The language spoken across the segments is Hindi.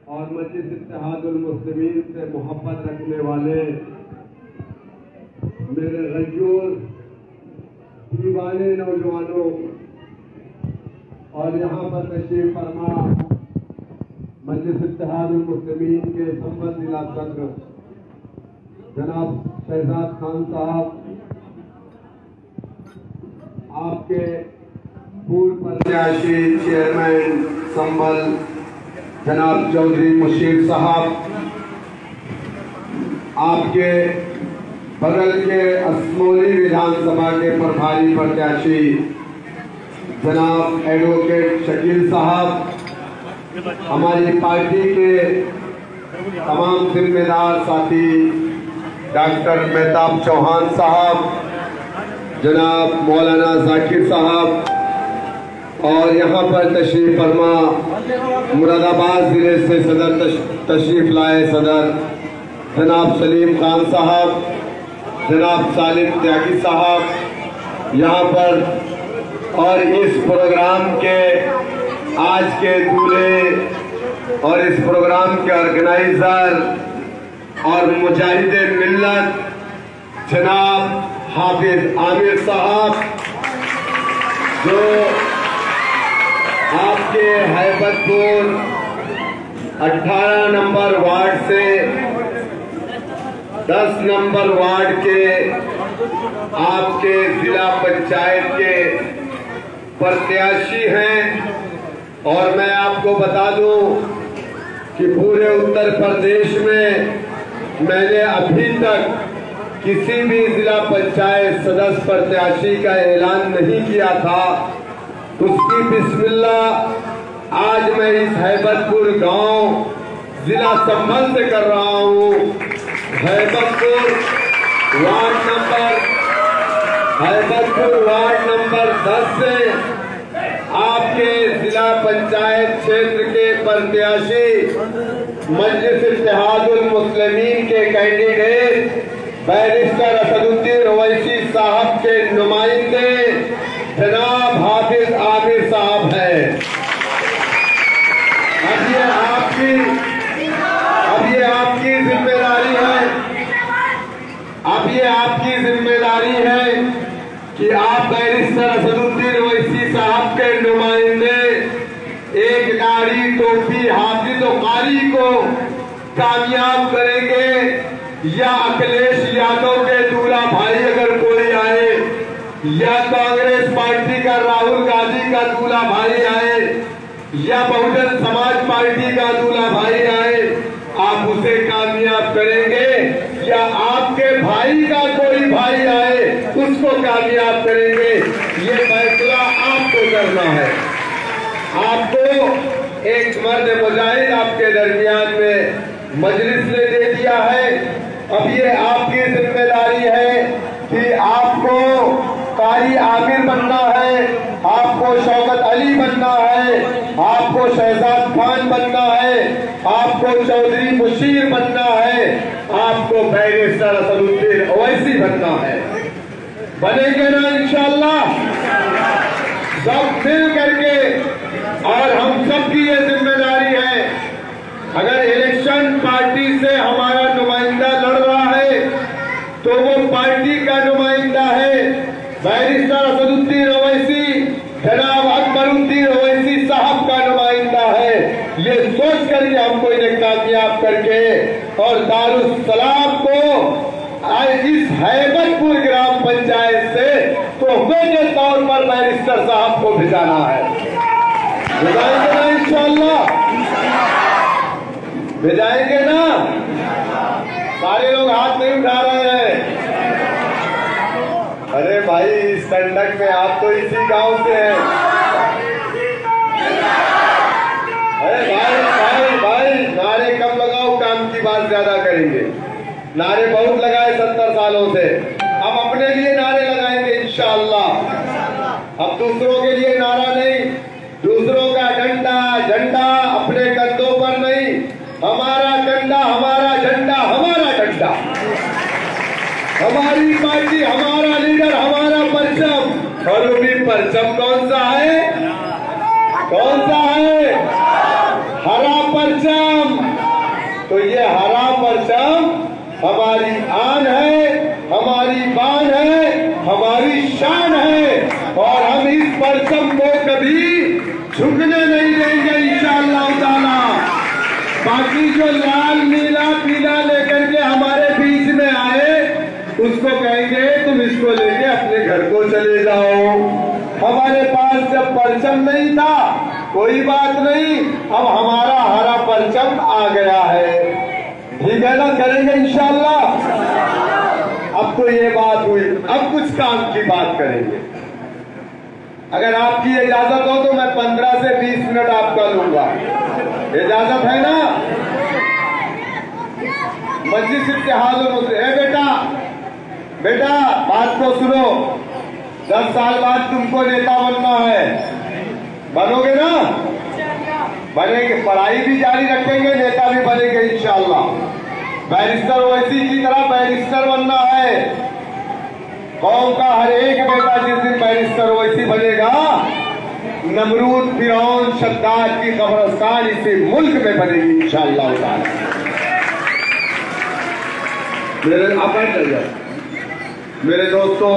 और मस्जिद इत्तेहादुल मुस्लिमीन से मोहब्बत रखने वाले मेरे गजूर दीवाने नौजवानों और यहाँ पर तशरीफ फरमा मस्जिद इत्तेहादुल मुस्लिमीन के संबद्ध जिला सदर जनाब शहजाद खान साहब, आपके पूर्व प्रत्याशी चेयरमैन संबल जनाब चौधरी मुशीर साहब, आपके बगल के असमोली विधानसभा के प्रभारी प्रत्याशी जनाब एडवोकेट शकील साहब, हमारी पार्टी के तमाम जिम्मेदार साथी डॉक्टर मेहताब चौहान साहब, जनाब मौलाना जाकिर साहब और यहाँ पर तशरीफ फरमा मुरादाबाद जिले से सदर तशरीफ लाए सदर जनाब सलीम खान साहब, जनाब सालिम त्यागी साहब यहाँ पर और इस प्रोग्राम के आज के दूल्हे और इस प्रोग्राम के ऑर्गेनाइजर और मुजाहिदे मिल्लत जनाब हाफिज आमिर साहब, जो आपके हैबतपुर 18 नंबर वार्ड से 10 नंबर वार्ड के आपके जिला पंचायत के प्रत्याशी हैं। और मैं आपको बता दूं कि पूरे उत्तर प्रदेश में मैंने अभी तक किसी भी जिला पंचायत सदस्य प्रत्याशी का ऐलान नहीं किया था। उसकी बिस्मिल्लाह आज मैं इस हैबतपुर गांव जिला संभल से कर रहा हूं। हैबतपुर वार्ड नंबर 10 से आपके जिला पंचायत क्षेत्र के प्रत्याशी मजलिस इत्तेहादुल मुस्लिमीन के कैंडिडेट बैरिस्टर असदुद्दीन ओवैसी साहब के नुमाइंदे जनाब हाफिज आमिर साहब हैं। अब ये आपकी जिम्मेदारी है। अब ये आपकी जिम्मेदारी है कि आप बैरिस्टर असदुद्दीन ओवैसी साहब के नुमाइंदे एक गाड़ी टोपी हाफिज और कारी को कामयाब करेंगे, या अखिलेश यादव के दूल्हा भाई अगर कोई आए, या कांग्रेस पार्टी का राहुल गांधी का दूल्हा भाई आए, या बहुजन समाज पार्टी का दूल्हा भाई आए, आप उसे कामयाब करेंगे, या आपके भाई का कोई भाई आए उसको कामयाब करेंगे। ये फैसला आपको करना है। आपको एक मर्द मुजाहिद आपके दरमियान में मजलिस ने दे दिया है। अब ये आपकी जिम्मेदारी है कि आपको कारी आमिर बनना है, आपको शौकत अली बनना है, आपको शहजाद खान बनना है, आपको चौधरी मुशीर बनना है, आपको बैरिस्टर असदुद्दीन ओवैसी बनना है। बनेंगे ना इंशाअल्लाह सब मिल करके। और हम सबकी ये जिम्मेदारी है, अगर इलेक्शन पार्टी से हमारा नुमाइंदा लड़ रहा है तो वो पार्टी का नुमाइंदा है। बैरिस्टर असदुद्दीन ओवैसी जनाब अकबरुद्दीन ओवैसी साहब का नुमाइंदा है। ये सोच करके हमको इन्हें कामयाब करके और दारुस्सलाम को इस हैबतपुर ग्राम पंचायत से तोहफे के तौर पर बैरिस्टर साहब को भिजाना है। भिजाएंगे ना इंशाअल्लाह? भिजाएंगे ना? सारे लोग हाथ नहीं उठा रहे हैं। अरे भाई इस कंडक्ट में आप तो इसी गांव से हैं। अरे भाई नारे कम लगाओ, काम की बात ज्यादा करेंगे। नारे बहुत लगाए 70 सालों से, हम अपने लिए नारे लगाएंगे इंशाअल्लाह। अब दूसरों के लिए नारा नहीं, दूसरों का झंडा अपने कंधों पर नहीं, हमारा कंधा हमारा झंडा हमारा झंडा, हमारी पार्टी हमारा लीडर हमारा परचम। और वो भी परचम कौन सा है? हरा परचम। तो ये हरा परचम हमारी आन है, हमारी बान है, हमारी शान है और हम इस परचम को कभी झुकने नहीं देंगे इंशाअल्लाह ताला। बाकी जो लाल नीला पीला लेकर के हमारे बीच में आए उसको कहेंगे तुम इसको लेके अपने घर को चले जाओ। हमारे पास जब परचम नहीं था कोई बात नहीं, अब हमारा हरा परचम आ गया है, ठीक है ना, करेंगे इंशाअल्लाह। अब तो ये बात हुई, अब कुछ काम की बात करेंगे। अगर आपकी इजाजत हो तो मैं 15 से 20 मिनट आपका लूंगा, इजाजत है ना? मस्जिद इत्तेहाद बेटा बात को सुनो, 10 साल बाद तुमको नेता बनना है, बनोगे ना? बनेंगे, पढ़ाई भी जारी रखेंगे, नेता भी बनेंगे इंशाअल्लाह। बैरिस्टर ओवैसी की तरह बैरिस्टर बनना है। कौम का हर एक बेटा जिस दिन बैरिस्टर ओवैसी बनेगा, नमरूद फिरौन शद्दाद की कब्रिस्तान इसी मुल्क में बनेगी इंशाअल्लाह ताला। मेरे आप चल जाए, मेरे दोस्तों,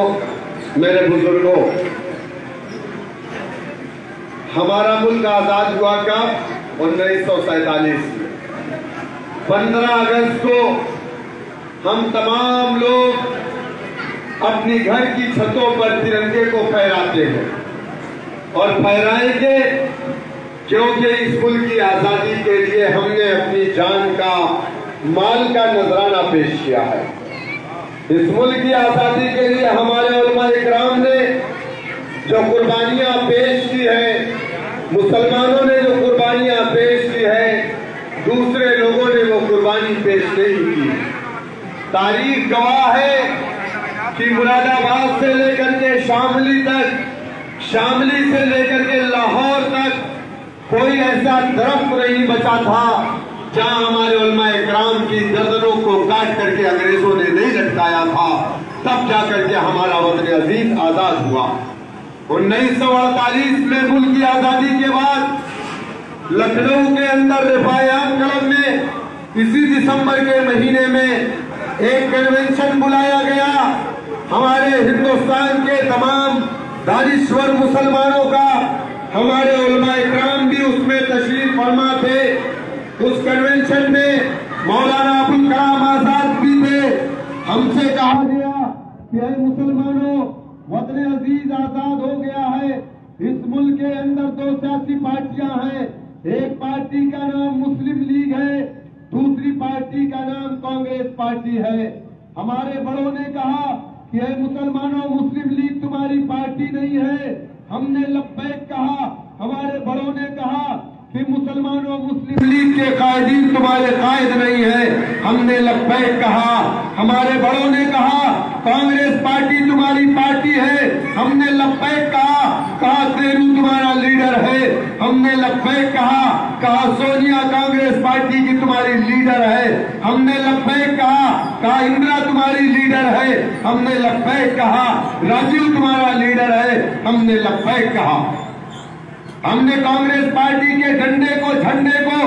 मेरे बुजुर्गों, हमारा मुल्क आजाद हुआ कब? 1947 में 15 अगस्त को हम तमाम लोग अपनी घर की छतों पर तिरंगे को फहराते हैं और फहराएंगे क्योंकि इस मुल्क की आजादी के लिए हमने अपनी जान का, माल का नजराना पेश किया है। इस मुल्क की आजादी के लिए हमारे उलमा इकराम ने जो कुर्बानियां पेश की है, मुसलमानों ने जो कुर्बानियां पेश की है, दूसरे लोगों ने वो कुर्बानी पेश नहीं की। तारीख गवाह है कि मुरादाबाद से लेकर के शामली तक, शामली से लेकर के लाहौर तक कोई ऐसा दरख्त नहीं बचा था जहां हमारे उलमा इकराम की गर्दनों को काट करके अंग्रेजों ने नहीं लटकाया था। तब जाकर के हमारा वतन अजीज आजाद हुआ। 1948 में मुल्क की आजादी के बाद लखनऊ के अंदर रिफायात क्लब में इसी दिसंबर के महीने में एक कन्वेंशन बुलाया गया। हमारे हिंदुस्तान के तमाम दानिश्वर मुसलमानों का, हमारे उलमा इकराम भी उसमें तशरीफ फरमा थे। उस कन्वेंशन में मौलाना अबुल कलाम आजाद भी थे। हमसे कहा गया कि मुसलमानों, वतन अजीज आजाद हो गया है। इस मुल्क के अंदर 2 सियासी पार्टियां हैं, एक पार्टी का नाम मुस्लिम लीग है, दूसरी पार्टी का नाम कांग्रेस पार्टी है। हमारे बड़ों ने कहा कि मुसलमानों, मुस्लिम लीग तुम्हारी पार्टी नहीं है। हमने लब्बैक कहा। हमारे बड़ों ने कहा कि मुसलमानों, मुस्लिम लीग के कायदीन तुम्हारे कायद नहीं है। हमने लब्बैक कहा। हमारे बड़ों ने कहा कांग्रेस पार्टी तुम्हारी पार्टी है। हमने लब्बैक कहा। कहा नेहरू तुम्हारा लीडर है। हमने लब्बैक कहा। कहा सोनिया कांग्रेस पार्टी की तुम्हारी लीडर है। हमने लब्बैक कहा। कहा इंदिरा तुम्हारी लीडर है। हमने लब्बैक कहा। राजीव तुम्हारा लीडर है। हमने लब्बैक कहा। हमने कांग्रेस पार्टी के डंडे को, झंडे को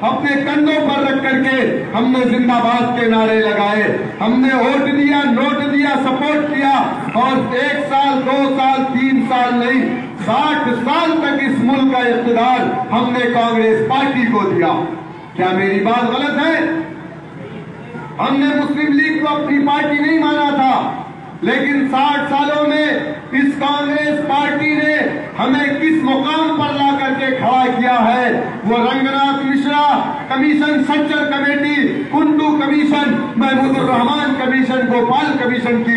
अपने कंधों पर रख करके हमने जिंदाबाद के नारे लगाए। हमने वोट दिया, नोट दिया, सपोर्ट किया और 1 साल, 2 साल, 3 साल नहीं, 60 साल तक इस मुल्क का इख्तियार हमने कांग्रेस पार्टी को दिया। क्या मेरी बात गलत है? हमने मुस्लिम लीग को अपनी पार्टी नहीं माना था, लेकिन 60 सालों में इस कांग्रेस पार्टी ने हमें किस मुकाम पर ला करके खड़ा किया है। वो Ranganath Mishra commission, Sachar committee, Kundu commission, Mahmoodur Rahman commission, Gopal commission की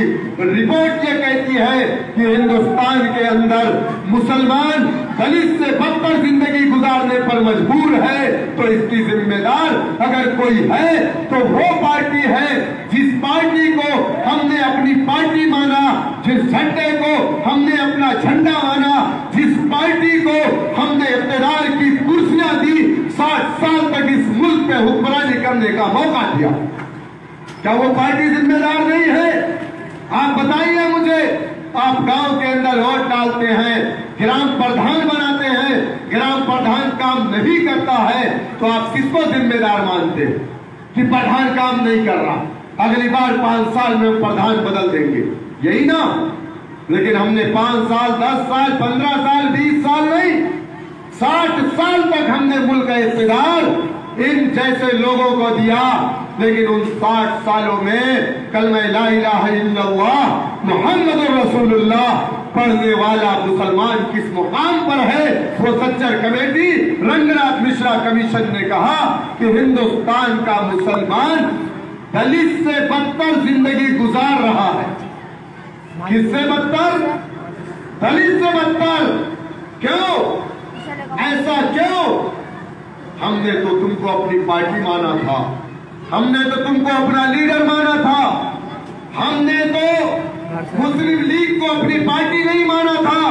रिपोर्ट ये कहती है कि हिंदुस्तान के अंदर मुसलमान दलित से बदतर जिंदगी गुजारने पर मजबूर है। तो इसकी जिम्मेदार अगर कोई है तो वो पार्टी है जिस पार्टी को हमने अपनी पार्टी माना, जिस झंडे को हमने अपना झंडा माना, जिस पार्टी को हमने इख्तियार की कुर्सियां दी, 60 साल तक इस मुल्क पे हुक्मरानी करने का मौका दिया। क्या वो पार्टी जिम्मेदार नहीं है? आप बताइए मुझे। आप गांव के अंदर वोट डालते हैं, ग्राम प्रधान बनाते हैं, ग्राम प्रधान काम नहीं करता है तो आप किसको जिम्मेदार मानते हैं? कि प्रधान काम नहीं कर रहा, अगली बार 5 साल में प्रधान बदल देंगे, यही ना। लेकिन हमने 5 साल, 10 साल, 15 साल, 20 साल नहीं, 60 साल तक हमने मुल्क का इख्तियार इन जैसे लोगों को दिया। लेकिन उन 60 सालों में कलमा ला इलाहा इल्लल्लाह मुहम्मदुर रसूलुल्लाह पढ़ने वाला मुसलमान किस मुकाम पर है, वो सच्चर कमेटी रंगनाथ मिश्रा कमीशन ने कहा कि हिंदुस्तान का मुसलमान दलित से बदतर जिंदगी गुजार रहा है। किससे बदतर? दलित से बदतर। क्यों? ऐसा क्यों? हमने तो तुमको अपनी पार्टी माना था, हमने तो तुमको अपना लीडर माना था, हमने तो मुस्लिम लीग को अपनी पार्टी नहीं माना था,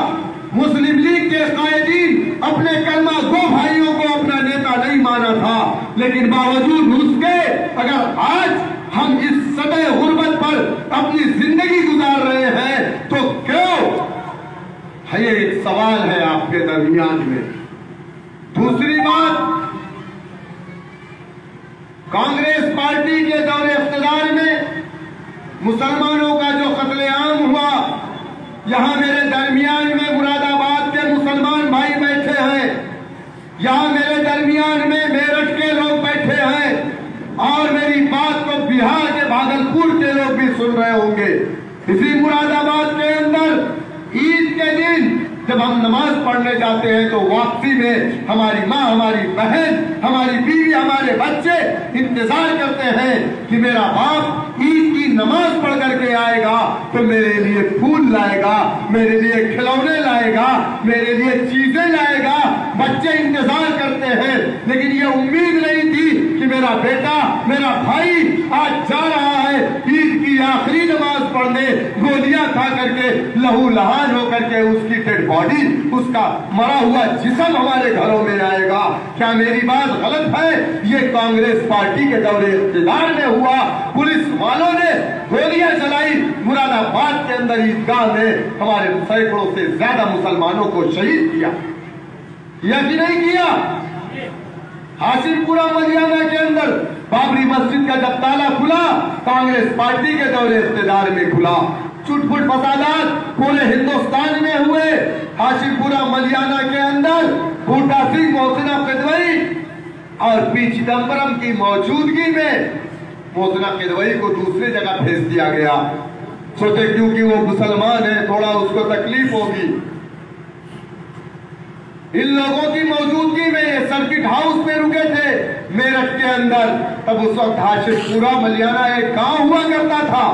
मुस्लिम लीग के कायदीन अपने कलमा गो भाइयों को अपना नेता नहीं माना था। लेकिन बावजूद उसके अगर आज हम इस सतह गुर्बत पर अपनी जिंदगी गुजार रहे हैं तो क्यों? ये एक सवाल है आपके दरमियान में। दूसरी बात, कांग्रेस पार्टी के दौरे इख्तियार में मुसलमानों का जो कत्लेआम हुआ, यहां मेरे दरमियान में मुरादाबाद के मुसलमान भाई बैठे हैं, यहां मेरे दरमियान में मेरठ के लोग बैठे हैं, और मेरी बात को बिहार के भागलपुर के लोग भी सुन रहे होंगे। इसी मुरादाबाद के अंदर ईद के दिन जब हम नमाज पढ़ने जाते हैं तो वापसी में हमारी माँ, हमारी बहन, हमारी बीवी, हमारे बच्चे इंतजार करते हैं कि मेरा बाप ईद की नमाज पढ़ करके आएगा तो मेरे लिए फूल लाएगा, मेरे लिए खिलौने लाएगा, मेरे लिए चीजें लाएगा। बच्चे इंतजार करते हैं, लेकिन ये उम्मीद नहीं थी कि मेरा बेटा, मेरा भाई आज जा रहा है ईद की आखिरी नमाज पढ़ने, गोलियां खा करके लहू लहान होकर के उसकी डेड बॉडी, उसका मरा हुआ जिस्म हमारे घरों में आएगा। क्या मेरी बात गलत है? ये कांग्रेस पार्टी के दौरे इख्तियार में हुआ। पुलिस वालों ने गोलियां चलाई, मुरादाबाद के अंदर ईदगाह में हमारे सैकड़ों से ज्यादा मुसलमानों को शहीद किया कि नहीं किया? हाशिमपुरा मलियाना के अंदर बाबरी मस्जिद का जब ताला खुला, कांग्रेस पार्टी के दौरे इख्तियार में खुला। चुटपुट फसादात पूरे हिंदुस्तान में हुए। हाशिमपुरा मलियाना के अंदर बूटा सिंह, मोहसिना किदवई और पी चिदम्बरम की मौजूदगी में मोहसिना किदवई को दूसरी जगह भेज दिया गया। सोचे क्योंकि वो मुसलमान है, थोड़ा उसको तकलीफ होगी। इन लोगों की मौजूदगी में सर्किट हाउस में रुके थे मेरठ के अंदर। तब उस वक्त हाशिमपुरा मलियाना एक गांव हुआ करता था।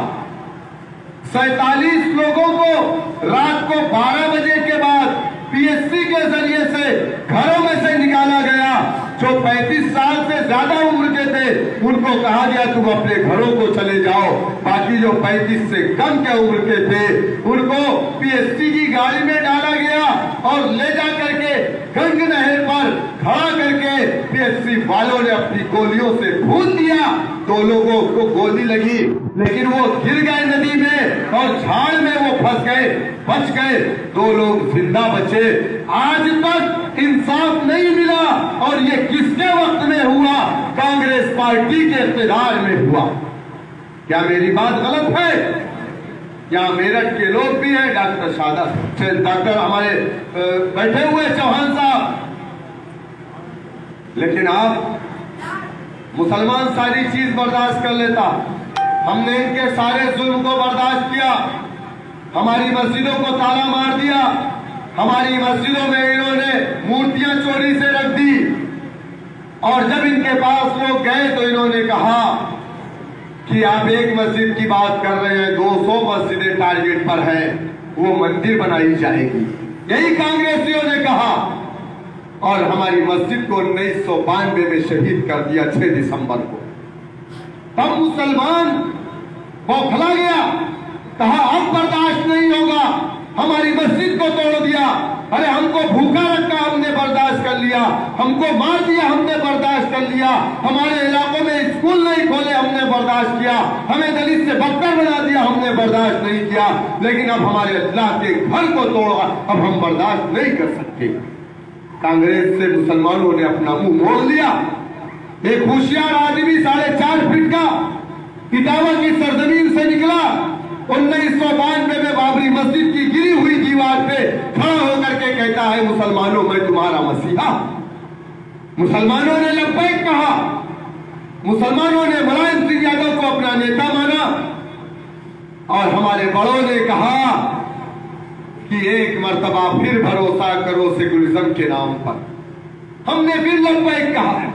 47 लोगों को रात को 12 बजे के बाद पीएससी के जरिए से घरों में से निकाला गया। जो 35 साल से ज्यादा उम्र के थे उनको कहा गया तुम अपने घरों को चले जाओ। बाकी जो 35 से कम के उम्र के थे उनको पीएससी की गाड़ी में डाला गया और ले जा करके गंग नहर पर खड़ा करके पीएससी वालों ने अपनी गोलियों से भून दिया। 2 लोगों को गोली लगी, लेकिन वो गिर गए नदी में और झाड़ में वो फंस गए, बच गए। 2 लोग जिंदा बचे। आज तक इंसाफ नहीं मिला और ये किसके वक्त में हुआ? कांग्रेस पार्टी के इख्तियार में हुआ। क्या मेरी बात गलत है? यहाँ मेरठ के लोग भी हैं, डॉक्टर हमारे बैठे हुए चौहान साहब, लेकिन आप मुसलमान सारी चीज बर्दाश्त कर लेता। हमने इनके सारे जुल्म को बर्दाश्त किया, हमारी मस्जिदों को ताला मार दिया, हमारी मस्जिदों में इन्होंने मूर्तियां चोरी से रख दी। और जब इनके पास लोग गए तो इन्होंने कहा कि आप एक मस्जिद की बात कर रहे हैं, 200 मस्जिदें टारगेट पर है, वो मंदिर बनाई जाएगी। यही कांग्रेसियों ने कहा और हमारी मस्जिद को 1992 में शहीद कर दिया 6 दिसंबर को। तब मुसलमान बौखला गया, कहा अब बर्दाश्त नहीं होगा, हमारी मस्जिद को तोड़ दिया। अरे हमको भूखा रखा, हमने बर्दाश्त कर लिया, हमको मार दिया, हमने बर्दाश्त कर लिया, हमारे इलाकों में स्कूल नहीं खोले, हमने बर्दाश्त किया, हमें दलित से बदतर बना दिया, हमने बर्दाश्त नहीं किया, लेकिन अब हमारे अल्लाह के घर को तोड़ा, अब हम बर्दाश्त नहीं कर सकते। कांग्रेस से मुसलमानों ने अपना मुंह मोड़ लिया। एक होशियार आदमी 4.5 फीट का इटावा की सरजमीन से निकला, 1992 में बाबरी मस्जिद की गिरी हुई दीवार पे खड़ा होकर के कहता है, मुसलमानों मैं तुम्हारा मसीहा। मुसलमानों ने लब्बैक कहा, मुसलमानों ने मुलायम सिंह यादव को अपना नेता माना और हमारे बड़ों ने कहा कि एक मर्तबा फिर भरोसा करो सेकुलरिज्म के नाम पर। हमने फिर लब्बैक कहा।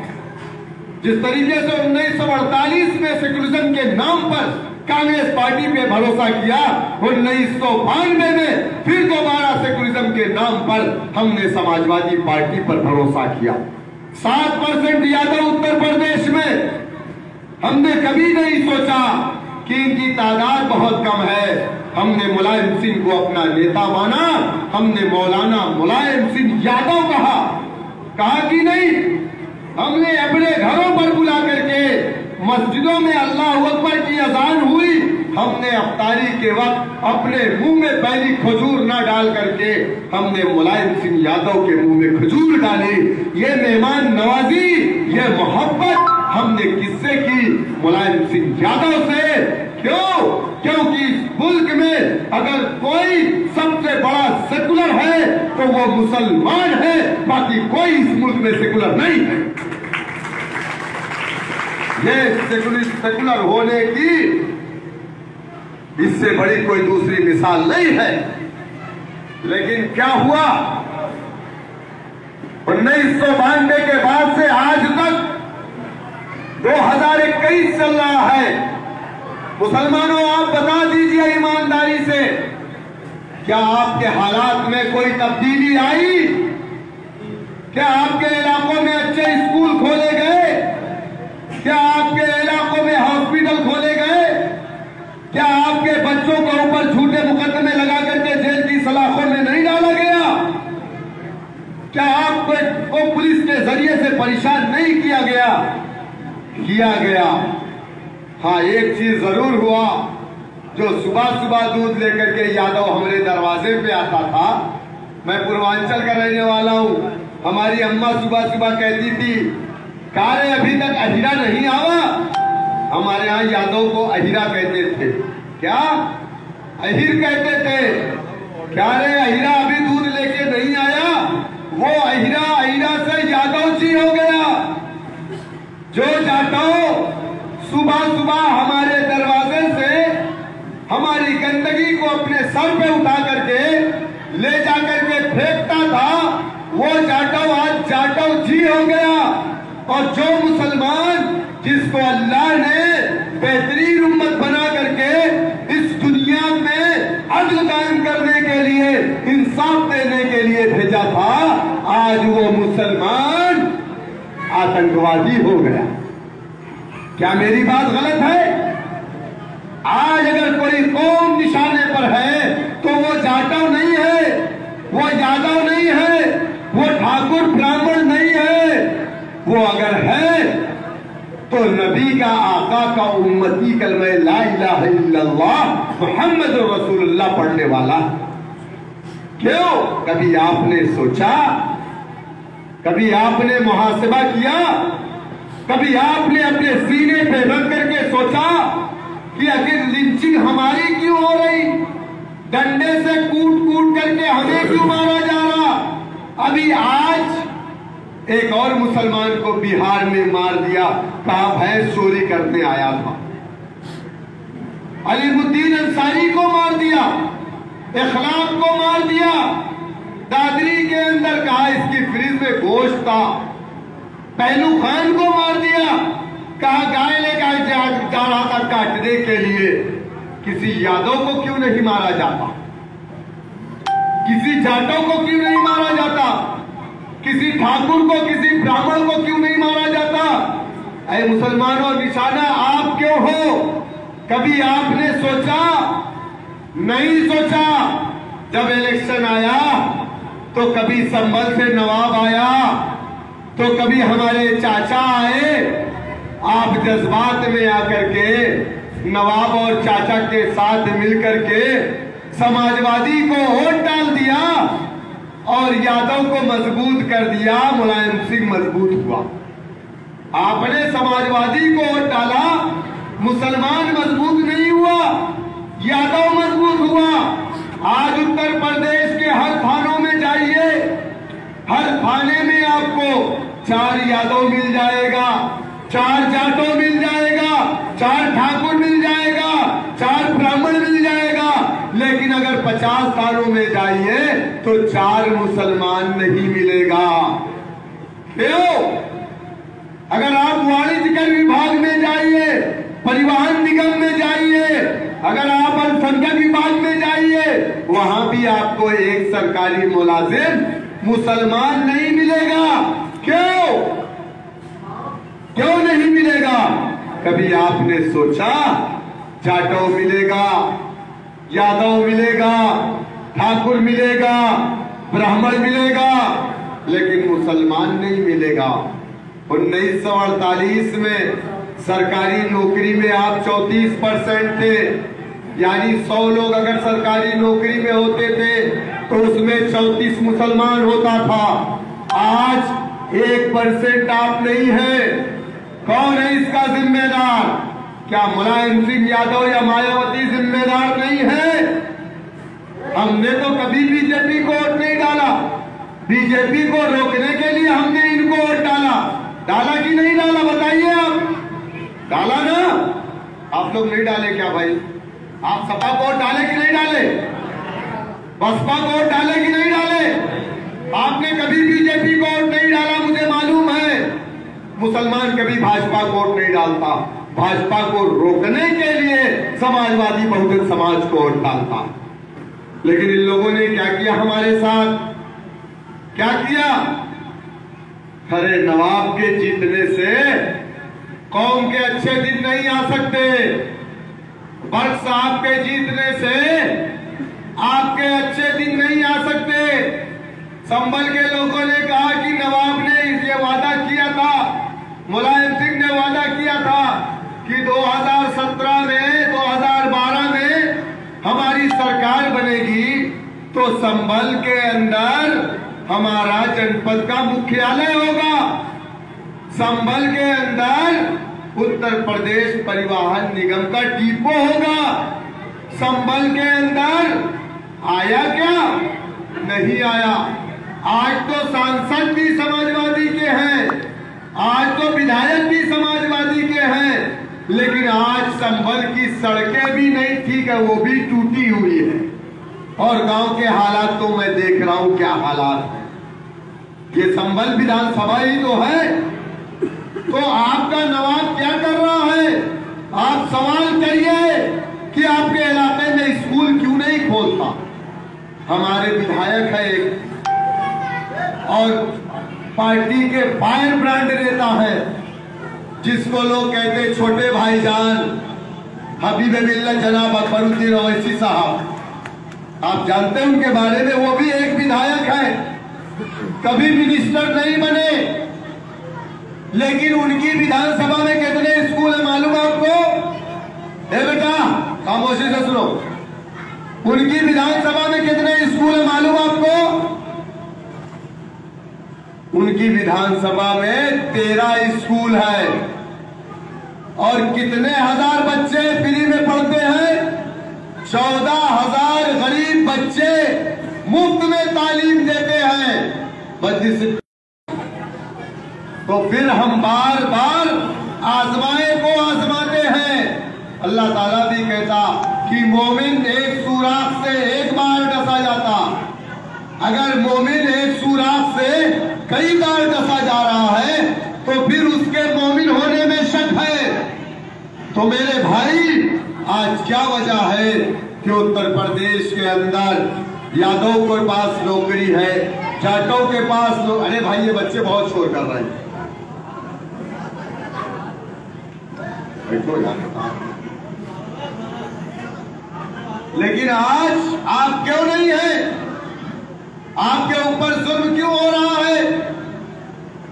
जिस तरीके से 1948 में सेकुलरिज्म के नाम पर कांग्रेस पार्टी पे भरोसा किया, 1992 में फिर दोबारा सेकुलरिज्म के नाम पर हमने समाजवादी पार्टी पर भरोसा किया। 7% यादव उत्तर प्रदेश में, हमने कभी नहीं सोचा कि इनकी तादाद बहुत कम है। हमने मुलायम सिंह को अपना नेता माना, हमने मौलाना मुलायम सिंह यादव कहा कि नहीं। हमने अपने घरों पर बुला करके, मस्जिदों में अल्लाह अकबर की अजान हुई, हमने अफ्तारी के वक्त अपने मुंह में पहली खजूर न डाल करके हमने मुलायम सिंह यादव के मुंह में खजूर डाली। ये मेहमान नवाजी, ये मोहब्बत हमने किससे की? मुलायम सिंह यादव से। क्यों? क्योंकि मुल्क में अगर कोई सबसे बड़ा सेकुलर है तो वो मुसलमान है, बाकी कोई इस मुल्क में सेकुलर नहीं है। ये सेकुलर होने की इससे बड़ी कोई दूसरी मिसाल नहीं है। लेकिन क्या हुआ? 1992 के बाद से आज तक 2021 चल रहा है। मुसलमानों, आप बता दीजिए ईमानदारी से, क्या आपके हालात में कोई तब्दीली आई? क्या आपके इलाकों में अच्छे स्कूल खोले गए? क्या आपके इलाकों में हॉस्पिटल खोले गए? क्या आपके बच्चों के ऊपर झूठे मुकदमे लगा करके जेल की सलाखों में नहीं डाला गया? क्या आपको पुलिस के जरिए से परेशान नहीं किया गया? किया गया। हाँ, एक चीज जरूर हुआ, जो सुबह सुबह दूध लेकर के यादव हमारे दरवाजे पे आता था। मैं पूर्वांचल का रहने वाला हूँ। हमारी अम्मा सुबह सुबह कहती थी, कारे अभी तक अहिरा नहीं आवा। हमारे यहाँ यादव को अहिरा कहते थे। क्या? अहिर कहते थे। क्या रे, अहिरा अभी दूध लेके नहीं आया? वो अहिरा से यादव जी हो गया। जो जाटव सुबह सुबह हमारे दरवाजे से हमारी गंदगी को अपने सर पे उठा करके ले जाकर के फेंकता था, वो जाटव आज जाटव जी हो गया। और जो मुसलमान जिसको अल्लाह ने बेहतरीन उम्मत बना करके इस दुनिया में अदल कायम करने के लिए, इंसाफ देने के लिए भेजा था, आज वो मुसलमान आतंकवादी हो गया। क्या मेरी बात गलत है? आज अगर कोई कौम निशाने पर है तो वो जाटव नहीं है, वो यादव नहीं है, वो ठाकुर ब्राह्मण नहीं है। वो अगर है तो नबी का, आका का उम्मती, कलमे ला इलाहा इल्लल्लाह मुहम्मद रसूलुल्लाह पढ़ने वाला। क्यों? कभी आपने सोचा? कभी आपने मुहासिबा किया? कभी आपने अपने सीने पे रख करके सोचा कि आखिर लिंचिंग हमारी क्यों हो रही? डंडे से कूट कूट करके हमें क्यों मारा जा रहा? अभी आज एक और मुसलमान को बिहार में मार दिया, कहा भैंस चोरी करने आया था। अलीमुद्दीन अंसारी को मार दिया, इखलाक को मार दिया। दादरी के अंदर कहा इसकी फ्रिज में गोश्त था। पहलू खान को मार दिया, कहा गाय लेकर जा रहा था काटने के लिए। किसी यादव को क्यों नहीं मारा जाता? किसी जाटव को क्यों नहीं मारा जाता? किसी ठाकुर को, किसी ब्राह्मण को क्यों नहीं मारा जाता? ऐ मुसलमानों, निशाना आप क्यों हो? कभी आपने सोचा? नहीं सोचा। जब इलेक्शन आया तो कभी संभल से नवाब आया, तो कभी हमारे चाचा आए। आप जज्बात में आकर के नवाब और चाचा के साथ मिलकर के समाजवादी को वोट डाल दिया और यादव को मजबूत कर दिया। मुलायम सिंह मजबूत हुआ। आपने समाजवादी को वोट डाला, मुसलमान मजबूत नहीं हुआ, यादव मजबूत हुआ। आज उत्तर प्रदेश के हर थानों में जाइए, हर थाने में आपको 4 यादव मिल जाएगा, 4 जाटों मिल जाएगा, 4 ठाकुर मिल जाएगा, 4 ब्राह्मण मिल जाएगा। लेकिन अगर 50 थानों में जाइए तो 4 मुसलमान नहीं मिलेगा। क्यों? अगर आप वाणिज्य कर विभाग में जाइए, परिवहन निगम में जाइए, अगर आप अल्पसंख्यक विभाग में जाइए, वहां भी आपको एक सरकारी मुलाजिम मुसलमान नहीं मिलेगा। क्यों? क्यों नहीं मिलेगा? कभी आपने सोचा जाटव मिलेगा, यादव मिलेगा, ठाकुर मिलेगा, ब्राह्मण मिलेगा, लेकिन मुसलमान नहीं मिलेगा। 1948 में सरकारी नौकरी में आप 34% थे, यानी 100 लोग अगर सरकारी नौकरी में होते थे तो उसमें 34 मुसलमान होता था। आज 1% आप नहीं है। कौन है इसका जिम्मेदार? क्या मुलायम सिंह यादव या मायावती जिम्मेदार नहीं है? हमने तो कभी बीजेपी को वोट नहीं डाला। बीजेपी को रोकने के लिए हमने इनको वोट डाला कि नहीं डाला? बताइए आप। डाला ना? आप लोग नहीं डाले क्या भाई? आप सपा को वोट डाले कि नहीं डाले? बसपा को वोट डाले कि नहीं डाले? आपने कभी बीजेपी को वोट नहीं डाला, मुझे मालूम है। मुसलमान कभी भाजपा को वोट नहीं डालता। भाजपा को रोकने के लिए समाजवादी बहुजन समाज को वोट डालता। लेकिन इन लोगों ने क्या किया हमारे साथ? क्या किया? अरे नवाब के जीतने से कौम के अच्छे दिन नहीं आ सकते। भट्ट साहब के जीतने से आपके अच्छे दिन नहीं आ सकते। संभल के लोगों ने कहा कि नवाब ने ये वादा किया था, मुलायम सिंह ने वादा किया था कि 2017 में 2012 में हमारी सरकार बनेगी तो संभल के अंदर हमारा जनपद का मुख्यालय होगा। संभल के अंदर उत्तर प्रदेश परिवहन निगम का डिपो होगा। संभल के अंदर आया क्या? नहीं आया। आज तो सांसद भी समाजवादी के हैं, आज तो विधायक भी समाजवादी के हैं, लेकिन आज संभल की सड़कें भी नहीं ठीक है, वो भी टूटी हुई है। और गांव के हालात तो मैं देख रहा हूं क्या हालात है। ये संभल विधानसभा ही तो है। तो आपका नवाब क्या कर रहा है? आप सवाल करिए कि आपके इलाके में स्कूल क्यों नहीं खोलता। हमारे विधायक है एक, और पार्टी के फायर ब्रांड नेता है, जिसको लोग कहते हैं छोटे भाईजान हबीब मिल्लत जनाब अकबरुद्दीन ओवैसी साहब। आप जानते हैं उनके बारे में, वो भी एक विधायक है, कभी मिनिस्टर नहीं बने, लेकिन उनकी विधानसभा में कितने स्कूल है मालूम आपको? ए बेटा खामोशी से सुनो, उनकी विधानसभा में कितने स्कूल है मालूम आपको? उनकी विधानसभा में 13 स्कूल है। और कितने हजार बच्चे फ्री में पढ़ते हैं? 14,000 गरीब बच्चे मुफ्त में तालीम देते हैं। तो फिर हम बार बार आजमाए को आजमाते हैं। अल्लाह ताला भी कहता कि मोमिन एक सुराख से एक बार डसा जाता। अगर मोमिन एक सुराख से कई बार डसा जा रहा है तो फिर उसके मोमिन होने में शक है। तो मेरे भाई, आज क्या वजह है कि उत्तर प्रदेश के अंदर यादव के पास नौकरी है, जाटों के पास अरे भाई ये बच्चे बहुत शोर कर रहे हैं, लेकिन आज आप क्यों नहीं है? आपके ऊपर जुल्म क्यों हो रहा है?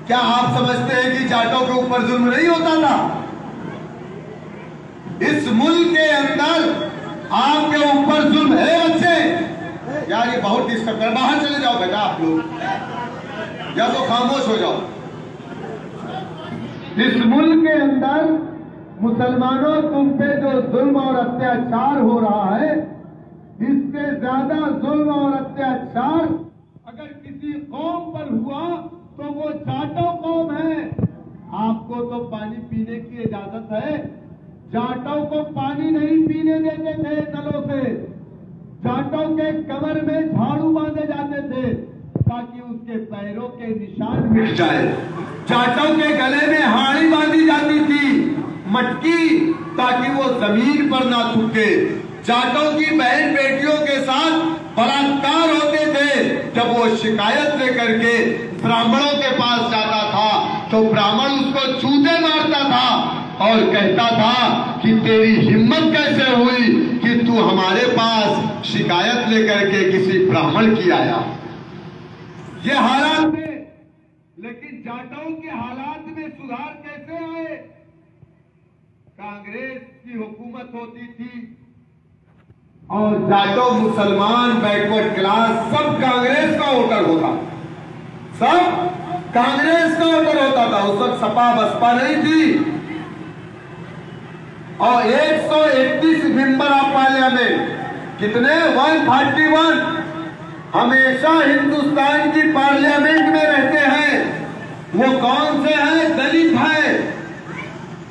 क्या आप समझते हैं कि जाटों के ऊपर जुल्म नहीं होता था? इस मुल्क के अंदर आपके ऊपर जुल्म है बच्चे। यार ये बहुत डिस्टर्ब कर, बाहर चले जाओ बेटा आप लोग, या तो खामोश हो जाओ। इस मुल्क के अंदर मुसलमानों तुम पे जो जुल्म और अत्याचार हो रहा है, इससे ज्यादा जुल्म और अत्याचार अगर किसी कौम पर हुआ तो वो जाटो कौम है। आपको तो पानी पीने की इजाजत है, जाटों को पानी नहीं पीने देते थे नलों से। जाटों के कमर में झाड़ू बांधे जाते थे ताकि उसके पैरों के निशान मिट जाए। जाटों के गले में हाड़ी बांधी जाती थी, मटकी, ताकि वो जमीन पर ना थूके। जाटों की बहन बेटियों के साथ बलात्कार होते थे। जब वो शिकायत लेकर के ब्राह्मणों के पास जाता था तो ब्राह्मण उसको जूते मारता था और कहता था कि तेरी हिम्मत कैसे हुई कि तू हमारे पास शिकायत लेकर के किसी ब्राह्मण की आया। ये हालात थे, लेकिन जाटों के हालात में सुधार कैसे आए? कांग्रेस की हुकूमत होती थी और जाटो, मुसलमान, बैकवर्ड क्लास सब कांग्रेस का वोटर होता, सब कांग्रेस का वोटर होता था। उस वक्त सपा बसपा नहीं थी। और 131 मेंबर ऑफ पार्लियामेंट, कितने 131 हमेशा हिंदुस्तान की पार्लियामेंट में रहते हैं। वो कौन से हैं? दलित हैं।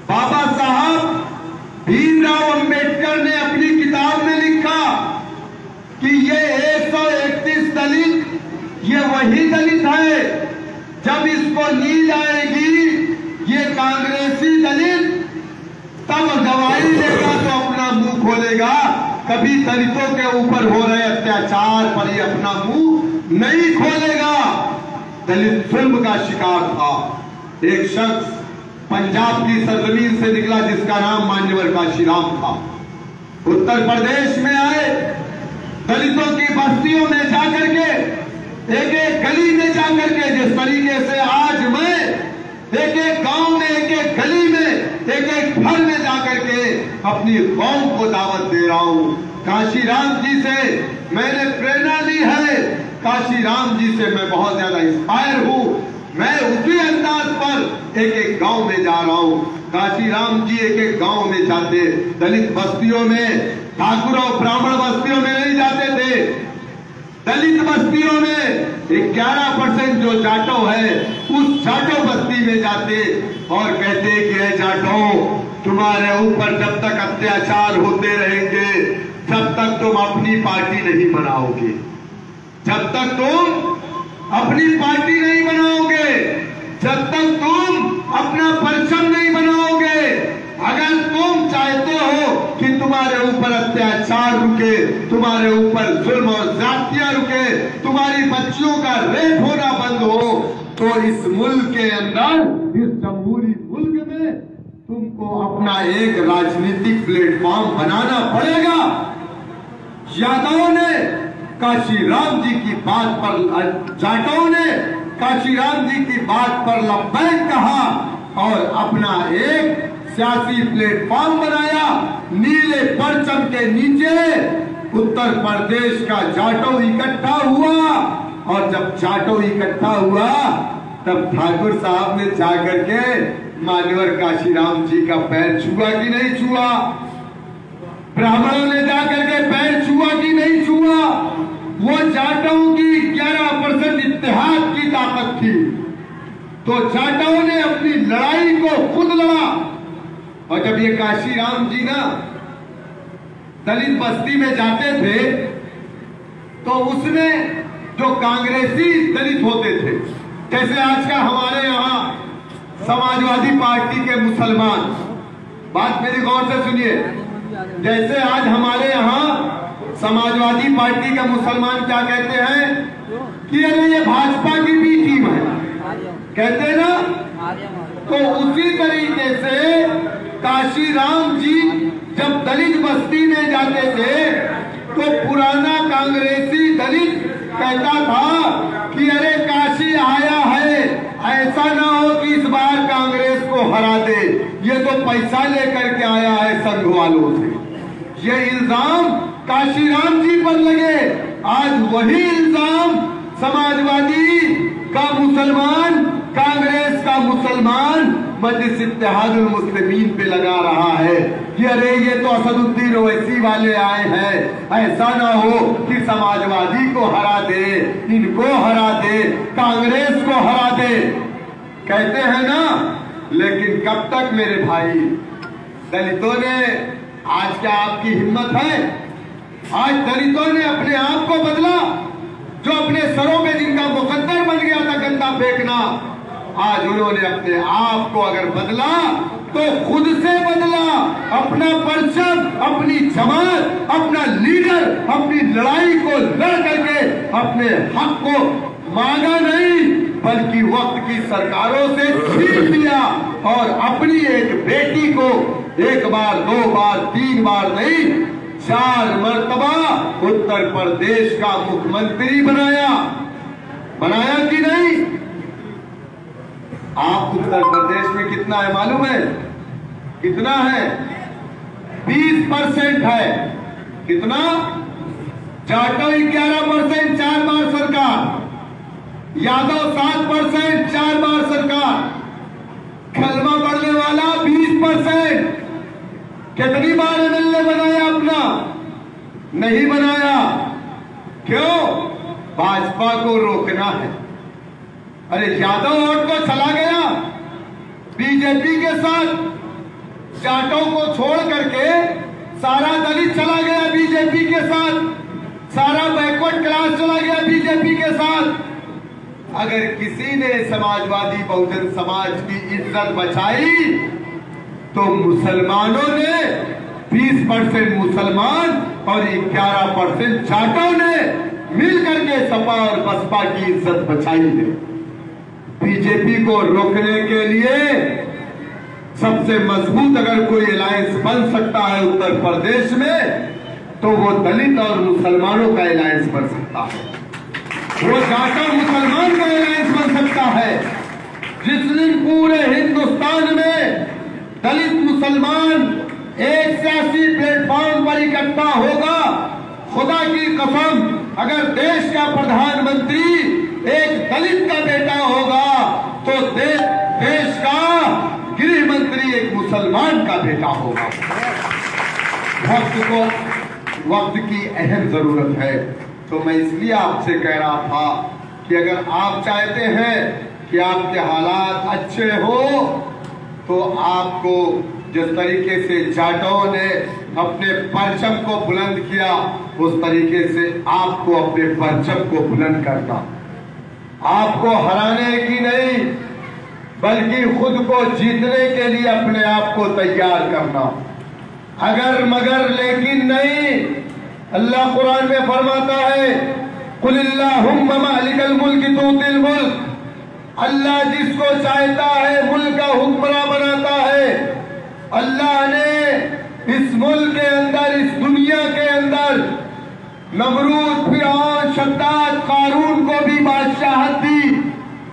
बाबा साहब भीमराव अंबेडकर ने अपनी किताब में लिखा कि ये 131 दलित, ये वही दलित है जब इसको नींद आएगी ये कांग्रेसी दलित तब दवाई लेगा तो अपना मुंह खोलेगा। कभी दलितों के ऊपर हो रहे अत्याचार पर ये अपना मुंह नहीं खोलेगा। दलित जुल्म का शिकार था। एक शख्स पंजाब की सरजमीन से निकला जिसका नाम मान्यवर काशीराम था। उत्तर प्रदेश में आए, दलितों की बस्तियों में जाकर के, एक एक गली में जाकर के, जिस तरीके से आज मैं एक एक गांव में, एक एक गली में, एक एक घर में जाकर के अपनी कौम को दावत दे रहा हूं। काशीराम जी से मैंने प्रेरणा ली है, काशीराम जी से मैं बहुत ज्यादा इंस्पायर हूं। मैं उसी अंदाज पर एक एक गांव में जा रहा हूं। काशीराम जी एक एक गांव में जाते, दलित बस्तियों में, ठाकुर और ब्राह्मण बस्तियों में नहीं जाते थे। दलित बस्तियों में 11% जो जाटो है उस जाटो बस्ती में जाते और कहते कि है जाटो, तुम्हारे ऊपर जब तक अत्याचार होते रहेंगे जब तक तुम अपनी पार्टी नहीं बनाओगे, जब तक तुम अपनी पार्टी नहीं बनाओगे, जब तक तुम अपना परचम नहीं बनाओगे, अगर तुम चाहते हो कि तुम्हारे ऊपर अत्याचार रुके, तुम्हारे ऊपर जुल्म और जातियां रुके, तुम्हारी बच्चियों का रेप होना बंद हो, तो इस मुल्क के अंदर, इस जमहूरी मुल्क में तुमको अपना एक राजनीतिक प्लेटफॉर्म बनाना पड़ेगा। यादवों ने काशीराम जी की बात पर, जाटों ने काशीराम जी की बात पर लब्बैक कहा और अपना एक सियासी प्लेटफॉर्म बनाया। नीले परचम के नीचे उत्तर प्रदेश का जाटो इकट्ठा हुआ और जब जाटो इकट्ठा हुआ तब ठाकुर साहब ने जाकर के मान्यवर काशीराम जी का पैर छुआ कि नहीं छुआ? ब्राह्मणों ने जाकर के पैर छुआ कि नहीं छुआ? वो जाटों की 11% इत्तेहाद की ताकत थी, तो जाटों ने अपनी लड़ाई को खुद लड़ा। और जब ये काशीराम जी ना दलित बस्ती में जाते थे तो उसमें जो कांग्रेसी दलित होते थे, जैसे आज का हमारे यहाँ समाजवादी पार्टी के मुसलमान, बात मेरी गौर से सुनिए, जैसे आज हमारे यहाँ समाजवादी पार्टी का मुसलमान क्या कहते हैं कि अरे ये भाजपा की भी टीम है, कहते हैं ना। तो उसी तरीके से काशीराम जी जब दलित बस्ती में जाते थे तो पुराना कांग्रेसी दलित कहता था कि अरे काशी आया है, ऐसा ना हो कि इस बार कांग्रेस को हरा दे, ये तो पैसा लेकर के आया है संघ वालों से। ये इल्जाम काशीराम जी पर लगे। आज वही इल्जाम समाजवादी का मुसलमान, कांग्रेस का मुसलमान मजलिस इत्तेहादुल मुस्लिमीन पे लगा रहा है कि अरे ये तो असदुद्दीन ओवैसी वाले आए हैं, ऐसा ना हो कि समाजवादी को हरा दे, इनको हरा दे, कांग्रेस को हरा दे, कहते हैं ना। लेकिन कब तक मेरे भाई? दलितों ने आज क्या आपकी हिम्मत है? आज दलितों ने अपने आप को बदला। जो अपने सरों में जिनका मुकद्दर बन गया था गंदा फेंकना, आज उन्होंने अपने आप को अगर बदला तो खुद से बदला। अपना परचम, अपनी जमात, अपना लीडर, अपनी लड़ाई को लड़ करके अपने हक को मांगा नहीं, बल्कि वक्त की सरकारों से छीन लिया और अपनी एक बेटी को एक बार, दो बार, तीन बार नहीं, 4 मर्तबा उत्तर प्रदेश का मुख्यमंत्री बनाया। बनाया कि नहीं? आप उत्तर प्रदेश में कितना है मालूम है? कितना है? 20% है। कितना? जाटव 11%, 4 बार सरकार। यादव 7%, 4 बार सरकार। खलमा पढ़ने वाला 20%। कितनी बार एमएलए बनाया अपना? नहीं बनाया। क्यों? भाजपा को रोकना है। अरे यादव वोट तो चला गया बीजेपी के साथ, जाटों को छोड़ करके सारा दलित चला गया बीजेपी के साथ, सारा बैकवर्ड क्लास चला गया बीजेपी के साथ। अगर किसी ने समाजवादी बहुजन समाज की इज्जत बचाई तो मुसलमानों ने 20% मुसलमान और 11% जाटों ने मिलकर के सपा और बसपा की इज्जत बचाई है। बीजेपी को रोकने के लिए सबसे मजबूत अगर कोई अलायंस बन सकता है उत्तर प्रदेश में तो वो दलित और मुसलमानों का अलायंस बन सकता है, वो जाटव मुसलमान का अलायंस बन सकता है। जिस दिन पूरे हिंदुस्तान में दलित मुसलमान एक सियासी प्लेटफॉर्म पर इकट्ठा होगा, खुदा की कसम अगर देश का प्रधानमंत्री एक दलित का बेटा होगा तो देश का गृह मंत्री एक मुसलमान का बेटा होगा। वक्त की अहम जरूरत है। तो मैं इसलिए आपसे कह रहा था कि अगर आप चाहते हैं कि आपके हालात अच्छे हो तो आपको जिस तरीके से जाटों ने अपने परचम को बुलंद किया उस तरीके से आपको अपने परचम को बुलंद करना, आपको हराने की नहीं बल्कि खुद को जीतने के लिए अपने आप को तैयार करना। अगर मगर लेकिन नहीं। अल्लाह कुरान में फरमाता है कुलिल्लाहुम्मा मालिकल मुल्क तूतिल मुल्क, अल्लाह जिसको चाहता है मुल्क का हुक्मरान बनाता है। अल्लाह ने इस मुल्क के अंदर, इस दुनिया के अंदर नमरूद, फिरौन, शद्दाद, कारून को भी बादशाहत दी।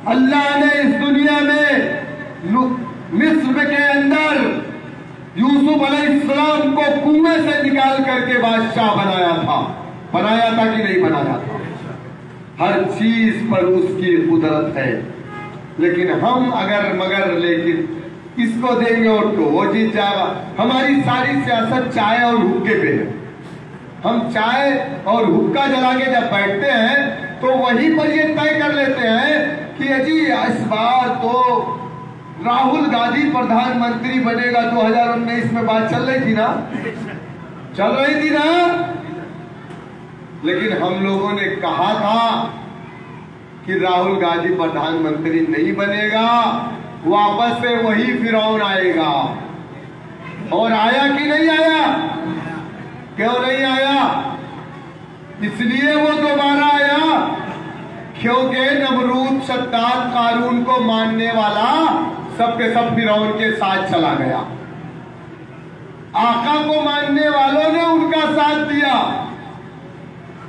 अल्लाह ने इस दुनिया में मिस्र के अंदर यूसुफ अलैहिस्सलाम को कुएं से निकाल करके बादशाह बनाया था। बनाया था कि नहीं बनाया था? हर चीज पर उसकी कुदरत है। लेकिन हम अगर मगर लेकिन इसको देंगे और तो वो जीत जाएगा। हमारी सारी सियासत चाय और हुक्के पे है। हम चाय और हुक्का जला के जब बैठते हैं तो वहीं पर ये तय कर लेते हैं कि अजी इस बार तो राहुल गांधी प्रधानमंत्री बनेगा। 2019 में बात चल रही थी ना, चल रही थी ना। लेकिन हम लोगों ने कहा था कि राहुल गांधी प्रधानमंत्री नहीं बनेगा, वापस से वही फिरौन आएगा। और आया कि नहीं आया? क्यों नहीं आया? इसलिए वो दोबारा आया क्योंकि नमरूद, शद्दाद, कारून को मानने वाला सबके सब फिरौन के साथ चला गया। आका को मानने वालों ने उनका साथ दिया,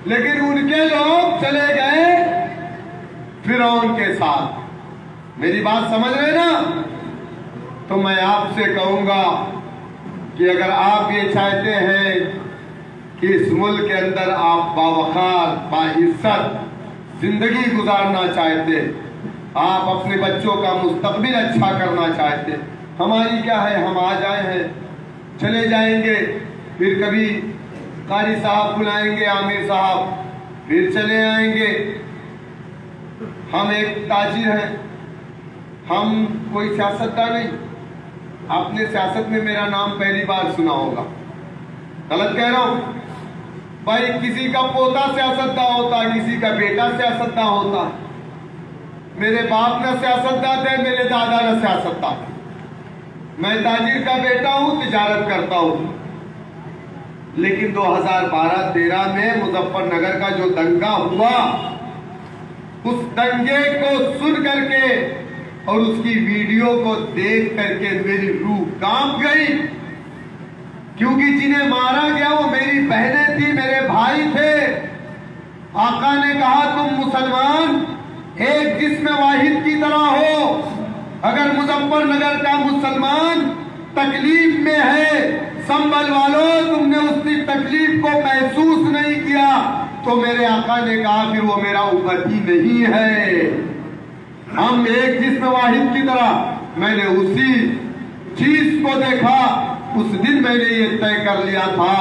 लेकिन उनके लोग चले गए फिरौन के साथ। मेरी बात समझ रहे ना? तो मैं आपसे कहूंगा कि अगर आप ये चाहते हैं कि इस मुल्क के अंदर आप बावकार, बाइज्जत जिंदगी गुजारना चाहते, आप अपने बच्चों का मुस्तकबिल अच्छा करना चाहते। हमारी क्या है, हम आ जाए हैं, चले जाएंगे, फिर कभी कारी साहब बुलाएंगे, आमिर साहब, फिर चले आएंगे। हम एक ताजिर हैं, हम कोई सियासतदान नहीं। आपने सियासत में मेरा नाम पहली बार सुना होगा, गलत कह रहा हूं भाई? किसी का पोता सियासतदान होता, किसी का बेटा सियासतदान होता। मेरे बाप न सियासतदान थे, मेरे दादा न सियासतदान थे। मैं ताजिर का बेटा हूं, तिजारत करता हूं। लेकिन 2012-13 में मुजफ्फरनगर का जो दंगा हुआ, उस दंगे को सुन करके और उसकी वीडियो को देख करके मेरी रूह कांप गई। क्योंकि जिन्हें मारा गया वो मेरी बहनें थी, मेरे भाई थे। आका ने कहा तुम मुसलमान एक जिस्म वाहिद की तरह हो। अगर मुजफ्फरनगर का मुसलमान तकलीफ में है, संभल वालों तुमने उसकी तकलीफ को महसूस नहीं किया, तो मेरे आका ने कहा फिर वो मेरा उम्मती नहीं है। हम एक जिस्म वाहिद की तरह। मैंने उसी चीज को देखा, उस दिन मैंने ये तय कर लिया था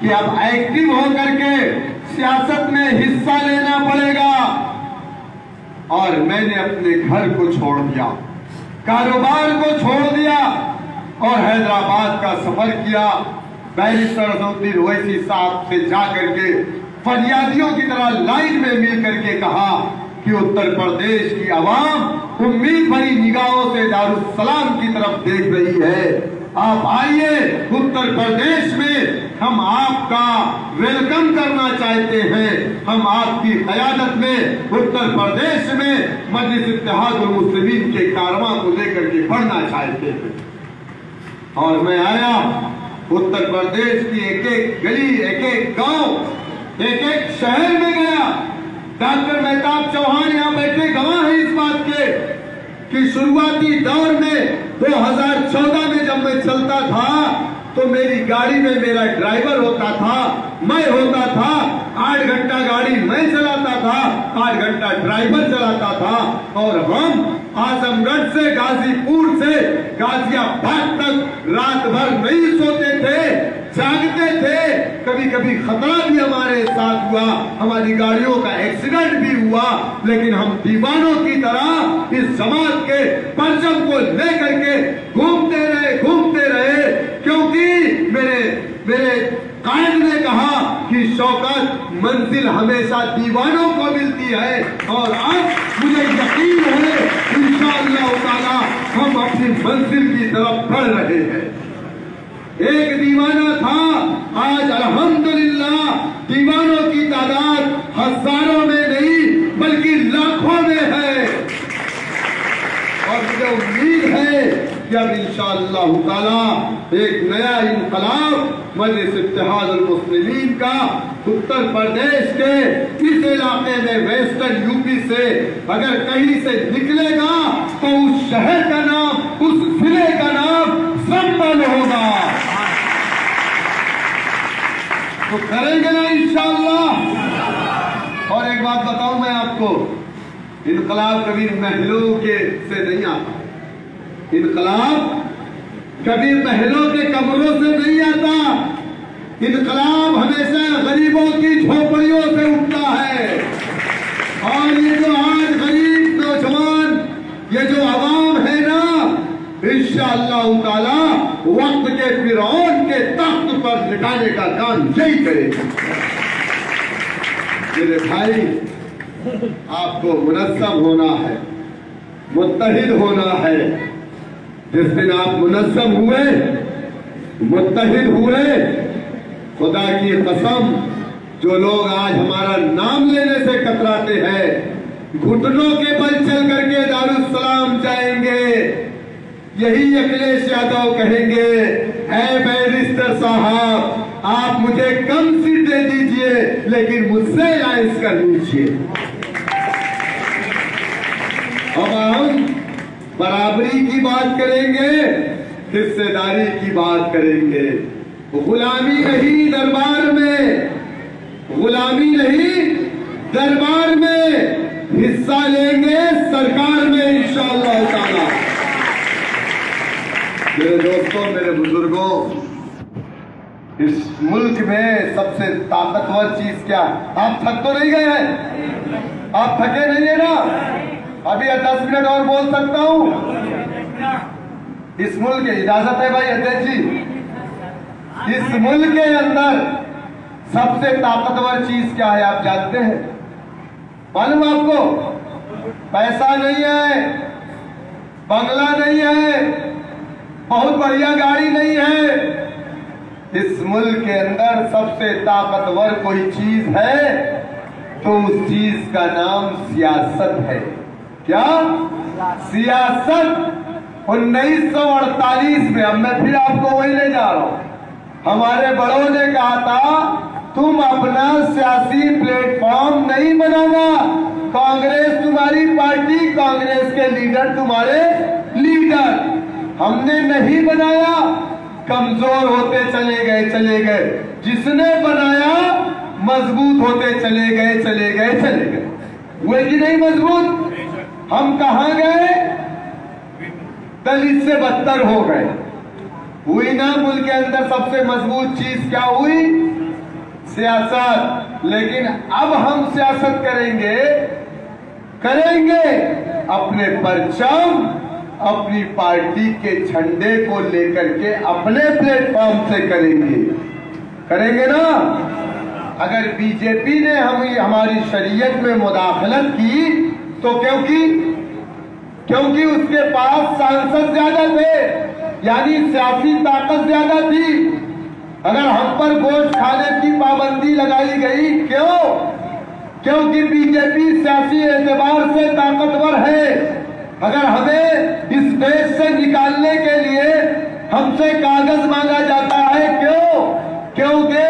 कि अब एक्टिव होकर के सियासत में हिस्सा लेना पड़ेगा। और मैंने अपने घर को छोड़ दिया, कारोबार को छोड़ दिया और हैदराबाद का सफर किया। बैरिस्टर असदुद्दीन ओवैसी साहब से जाकर के फरियादियों की तरह लाइन में मिल करके कहा कि उत्तर प्रदेश की आवाम उम्मीद भरी निगाहों से दारुस्सलाम की तरफ देख रही है। आप आइए, उत्तर प्रदेश में हम आपका वेलकम करना चाहते हैं। हम आपकी क़यादत में उत्तर प्रदेश में मजलिस इत्तेहादुल मुस्लिमीन के कारवां को लेकर के बढ़ना चाहते हैं। और मैं आया, उत्तर प्रदेश की एक एक गली, एक एक गांव, एक एक शहर में गया। डॉक्टर मेहताब चौहान यहाँ बैठे गवाह हैं इस बात के कि शुरुआती दौर में 2014 में जब मैं चलता था तो मेरी गाड़ी में मेरा ड्राइवर होता था, मैं होता था। 8 घंटा गाड़ी मैं चलाता था, 8 घंटा ड्राइवर चलाता था। और हम आजमगढ़ से, गाजीपुर से गाजियाबाद तक रात भर नहीं सोते थे, जागते थे। कभी कभी खतरा भी हमारे साथ हुआ, हमारी गाड़ियों का एक्सीडेंट भी हुआ, लेकिन हम दीवानों की तरह इस जमात के परचम को लेकर के घूमते रहे। क्योंकि मेरे कायद ने कहा कि शौकत मंजिल हमेशा दीवानों को मिलती है। और अब मुझे यकीन है इंशाअल्लाह ताला हम अपनी मंजिल की तरफ बढ़ रहे हैं। एक दीवाना था, आज अल्हम्दुलिल्लाह दीवानों की तादाद हजारों में नहीं बल्कि लाखों में है। और मुझे उम्मीद है कि अब इंशाअल्लाह ताला एक नया इनकलाब मजलिस इत्तेहादुल मुस्लिमीन का उत्तर प्रदेश के इस इलाके में वेस्टर्न यूपी से अगर कहीं से निकलेगा तो उस शहर का नाम, उस जिले का नाम संभल होगा। तो करेंगे ना इंशाअल्लाह। और एक बात बताऊं मैं आपको, इनकलाब कभी महलों के से नहीं आता। इनकलाब कभी महलों के कमरों से नहीं आता। इनकलाब हमेशा गरीबों की झोपड़ियों से उठता है। और ये जो आज गरीब नौजवान, ये जो आवाम है ना, इंशाअल्लाह ताला वक्त के फिरौन के तख्त पर लिटाने का काम यही करेगा। मेरे भाई, आपको मुनज़्ज़म होना है, मुत्तहिद होना है। जिस दिन आप मुनज़्ज़म हुए, मुत्तहिद हुए, खुदा की कसम, जो लोग आज हमारा नाम लेने से कतराते हैं, घुटनों के बल चल करके दारुस्सलाम जाएंगे। यही अखिलेश यादव कहेंगे, ऐ बैरिस्टर साहब, आप मुझे कम सीट दे दीजिए लेकिन मुझसे लाइस कर लीजिए। अब हम बराबरी की बात करेंगे, हिस्सेदारी की बात करेंगे। गुलामी नहीं दरबार में, गुलामी नहीं दरबार में। हिस्सा लेंगे सरकार में इंशाअल्लाह ताला। मेरे दोस्तों, मेरे बुजुर्गों, इस मुल्क में सबसे ताकतवर चीज क्या है? आप थक तो नहीं गए हैं? आप थके नहीं है ना? अभी 10 मिनट और बोल सकता हूं? इस मुल्क की इजाजत है भाई अध्यक्ष जी? इस मुल्क के अंदर सबसे ताकतवर चीज क्या है आप जानते हैं? मालूम आपको? पैसा नहीं है, बंगला नहीं है, बहुत बढ़िया गाड़ी नहीं है। इस मुल्क के अंदर सबसे ताकतवर कोई चीज है तो उस चीज का नाम सियासत है। क्या? सियासत। 1948 में, अब मैं फिर आपको वही ले जा रहा हूं, हमारे बड़ों ने कहा था तुम अपना सियासी प्लेटफॉर्म नहीं बनाना, कांग्रेस तुम्हारी पार्टी, कांग्रेस के लीडर तुम्हारे लीडर। हमने नहीं बनाया, कमजोर होते चले गए। जिसने बनाया मजबूत होते चले गए। हुए कि नहीं मजबूत? हम कहां गए? दलित से बदतर हो गए। हुई ना मुल्क के अंदर सबसे मजबूत चीज क्या हुई? सियासत। लेकिन अब हम सियासत करेंगे अपने परचम, अपनी पार्टी के झंडे को लेकर के अपने प्लेटफॉर्म से करेंगे ना। अगर बीजेपी ने हमारी शरीयत में मुदाखलत की तो क्योंकि उसके पास सांसद ज्यादा थे, यानी सियासी ताकत ज्यादा थी। अगर हम पर गोश्त खाने की पाबंदी लगाई गई, क्योंकि बीजेपी सियासी एतबार से ताकतवर है। अगर हमें इस देश से निकालने के लिए हमसे कागज मांगा जाता है, क्योंकि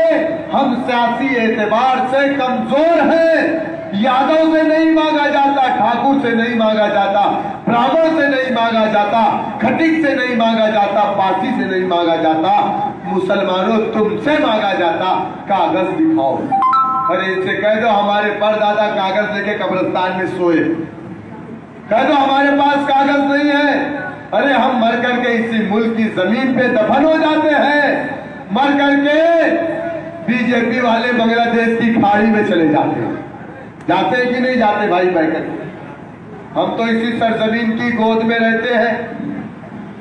हम सियासी एतबार से कमजोर हैं। यादव से नहीं मांगा जाता, ठाकुर से नहीं मांगा जाता, ब्राह्मण से नहीं मांगा जाता, खटिक से नहीं मांगा जाता, पारसी से नहीं मांगा जाता, मुसलमानों तुमसे मांगा जाता कागज दिखाओ। अरे इनसे कह दो हमारे परदादा कागज लेके कब्रिस्तान में सोए, कह दो हमारे पास कागज नहीं है। अरे हम मर करके इसी मुल्क की जमीन पे दफन हो जाते हैं, मर करके बीजेपी वाले बांग्लादेश की खाड़ी में चले जाते हैं। जाते हैं कि नहीं जाते भाई? बैठकर हम तो इसी सरजमीन की गोद में रहते हैं।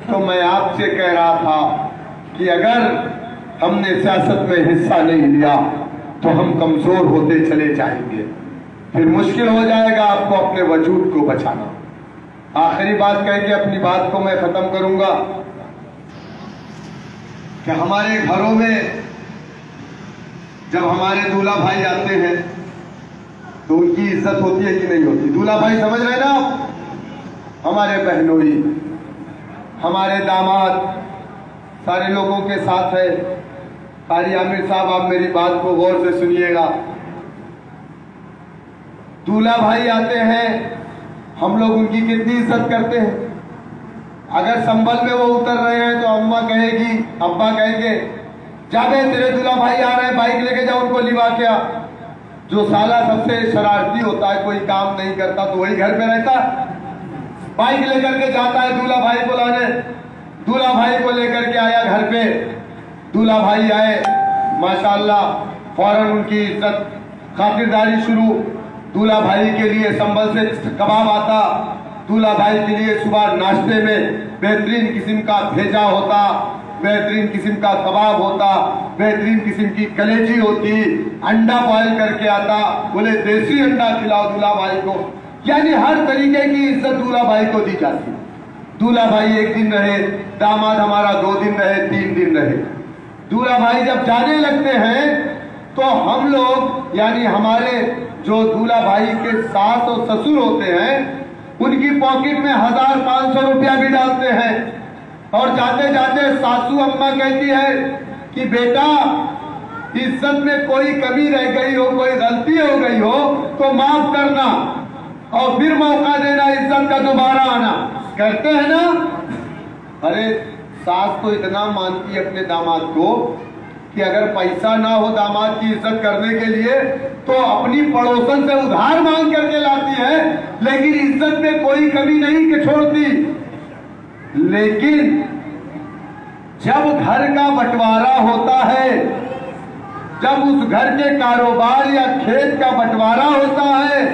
तो मैं आपसे कह रहा था कि अगर हमने सियासत में हिस्सा नहीं लिया तो हम कमजोर होते चले जाएंगे, फिर मुश्किल हो जाएगा आपको अपने वजूद को बचाना। आखिरी बात कह के अपनी बात को मैं खत्म करूंगा कि हमारे घरों में जब हमारे दूल्हा भाई आते हैं तो उनकी इज्जत होती है कि नहीं होती? दूल्हा भाई समझ रहे ना आप? हमारे बहनोई, हमारे दामाद सारे लोगों के साथ है। कारी आमिर साहब, आप मेरी बात को गौर से सुनिएगा। दूल्हा भाई आते हैं, हम लोग उनकी कितनी इज्जत करते हैं। अगर संभल में वो उतर रहे हैं तो अम्मा कहेगी, अब्बा कहेंगे जाबे तेरे दूल्हा भाई आ रहे हैं, बाइक लेके जाओ उनको लिवा के आ। जो साला सबसे शरारती होता है, कोई काम नहीं करता तो वही घर पे रहता, बाइक लेकर के जाता है दूल्हा भाई को लाने। दूल्हा भाई को लेकर के आया घर पे, दूल्हा भाई आए, माशाल्लाह फौरन उनकी इज्जत खातिरदारी शुरू। दूल्हा भाई के लिए संभल से कबाब आता, दूल्हा भाई के लिए सुबह नाश्ते में बेहतरीन किस्म का भेजा होता, बेहतरीन किस्म का कबाब होता, बेहतरीन किस्म की कलेजी होती, अंडा बॉयल करके आता, बोले देसी अंडा खिलाओ दूल्हा भाई को। यानी हर तरीके की इज्जत दूल्हा भाई को दी जाती। दूल्हा भाई 1 दिन रहे, दामाद हमारा 2 दिन रहे, 3 दिन रहे। दूल्हा भाई जब जाने लगते हैं तो हम लोग यानी हमारे जो दूल्हा भाई के सास और ससुर होते हैं उनकी पॉकेट में 1000-500 रुपया भी डालते हैं। और जाते जाते सासू अम्मा कहती है कि बेटा इज्जत में कोई कमी रह गई हो, कोई गलती हो गई हो तो माफ करना और फिर मौका देना इज्जत का दोबारा आना। करते हैं ना? अरे सास तो इतना मानती है अपने दामाद को कि अगर पैसा ना हो दामाद की इज्जत करने के लिए तो अपनी पड़ोसन से उधार मांग करके लाती है, लेकिन इज्जत में कोई कमी नहीं कि छोड़ती। लेकिन जब घर का बंटवारा होता है, जब उस घर के कारोबार या खेत का बंटवारा होता है,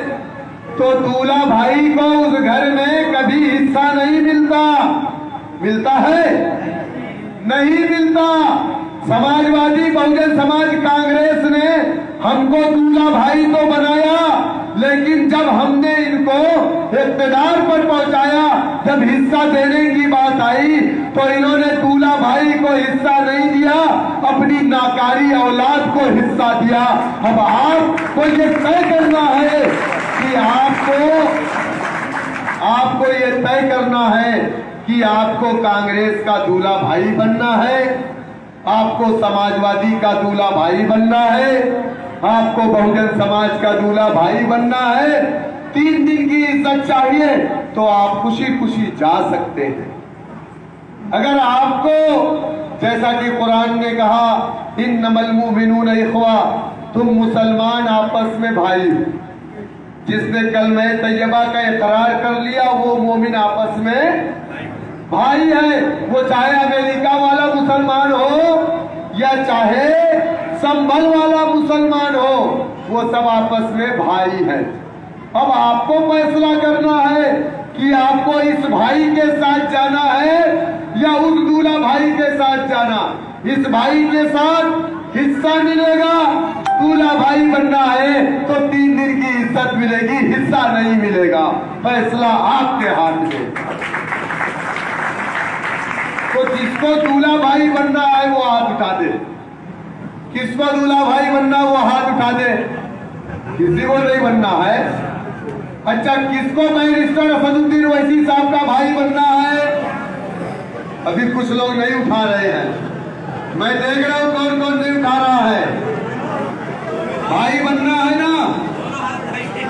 तो दूल्हा भाई को उस घर में कभी हिस्सा नहीं मिलता। मिलता है? नहीं मिलता। समाजवादी बहुजन समाज कांग्रेस ने हमको दूल्हा भाई तो बनाया, लेकिन जब हमने इनको इक़्तिदार पर पहुंचाया, जब हिस्सा देने की बात आई, तो इन्होंने दूल्हा भाई को हिस्सा नहीं दिया, अपनी नाकारी औलाद को हिस्सा दिया। अब आपको ये तय करना है कि आपको ये तय करना है कि आपको कांग्रेस का दूल्हा भाई बनना है, आपको समाजवादी का दूल्हा भाई बनना है, आपको बहुजन समाज का दूल्हा भाई बनना है। 3 दिन की इज्जत चाहिए तो आप खुशी खुशी जा सकते हैं। अगर आपको, जैसा कि कुरान ने कहा, इन्नमल मुमिनून इख्वा, तुम मुसलमान आपस में भाई, जिसने कलमे तैयबा का इकरार कर लिया वो मोमिन आपस में भाई है। वो चाहे अमेरिका वाला मुसलमान हो या चाहे संभल वाला मुसलमान हो, वो सब आपस में भाई है। अब आपको फैसला करना है कि आपको इस भाई के साथ जाना है या उस दूल्हा भाई के साथ जाना। इस भाई के साथ हिस्सा मिलेगा, दूल्हा भाई बनना है तो 3 दिन की इज्जत मिलेगी, हिस्सा नहीं मिलेगा। फैसला आपके हाथ में। तो जिसको दूल्हा भाई बनना है वो हाथ उठा दे। किसको दूल्हा भाई बनना वो हाथ उठा दे। किसी को नहीं बनना है। अच्छा, किसको बैरिस्टर असदुद्दीन ओवैसी साहब का भाई बनना है? अभी कुछ लोग नहीं उठा रहे हैं, मैं देख रहा हूं कौन कौन नहीं उठा रहा है। भाई बनना है ना?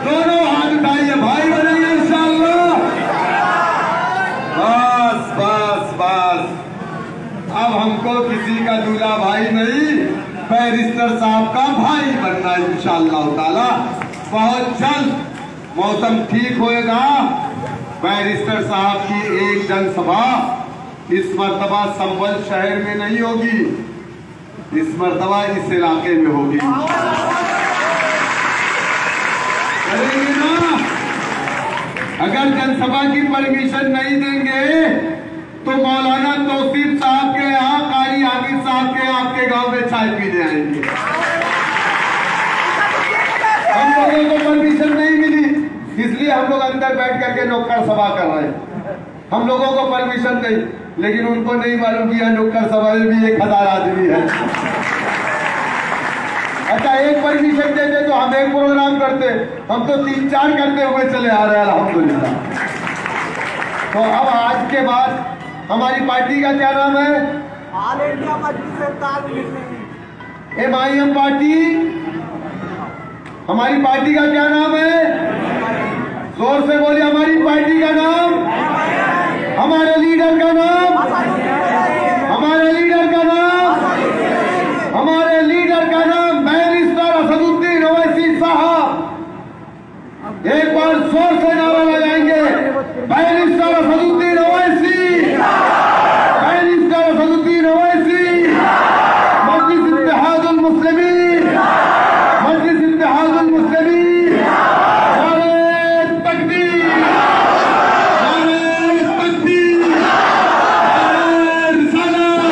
दोनों हाथ उठाइए, भाई बनेंगे इंशाअल्लाह। बस बस बस, अब हमको किसी का दूल्हा भाई नहीं, बैरिस्टर साहब का भाई बनना है इंशाअल्लाह ताला। बहुत जल्द मौसम ठीक होएगा, बैरिस्टर साहब की एक जनसभा इस मर्तबा संभल शहर में नहीं होगी, इस मर्तबा इस इलाके में होगी। करेंगे ना? अगर जनसभा की परमिशन नहीं देंगे तो मौलाना तौसीफ साहब के यहाँ, कारी आमिर साहब के आपके गांव में चाय पीने आएंगे। हम लोगों को परमिशन नहीं मिली, इसलिए हम लोग अंदर बैठ करके नुक्कड़ सभा कर रहे हैं। हम लोगों को परमिशन नहीं, लेकिन उनको नहीं मालूम कि नुक्कड़ सभा में भी 1000 आदमी है। अच्छा, एक परमिशन देते तो हम एक प्रोग्राम करते, हम तो 3-4 करते हुए चले आ रहे हैं अल्हम्दुलिल्लाह। तो अब आज के बाद हमारी पार्टी का क्या नाम है? All India MIM party. हमारी पार्टी का क्या नाम है? जोर से बोलिए, हमारी पार्टी का नाम, हमारे लीडर का नाम, हमारे लीडर का नाम, हमारे लीडर का नाम बैरिस्टर असदुद्दीन ओवैसी साहब। एक बार जोर से नारा लगाएंगे, बैरिस्टर असदुद्दीन ओवैसी, बैरिस्टर असदुद्दीन ओवैसी। मजलिस इत्तेहादुल मुस्लिमीन, मजलिस इत्तेहादुल मुस्लिमीन। नारे तकबीर, नारे तकबीर, नारे रिसालत,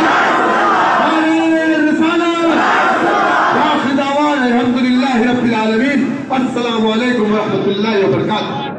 नारे रिसालत। आखिर दावाना अल्हम्दुलिल्लाहि रब्बिल आलमीन। अस्सलामु अलैकुम व रहमतुल्लाहि व बरकातुहू।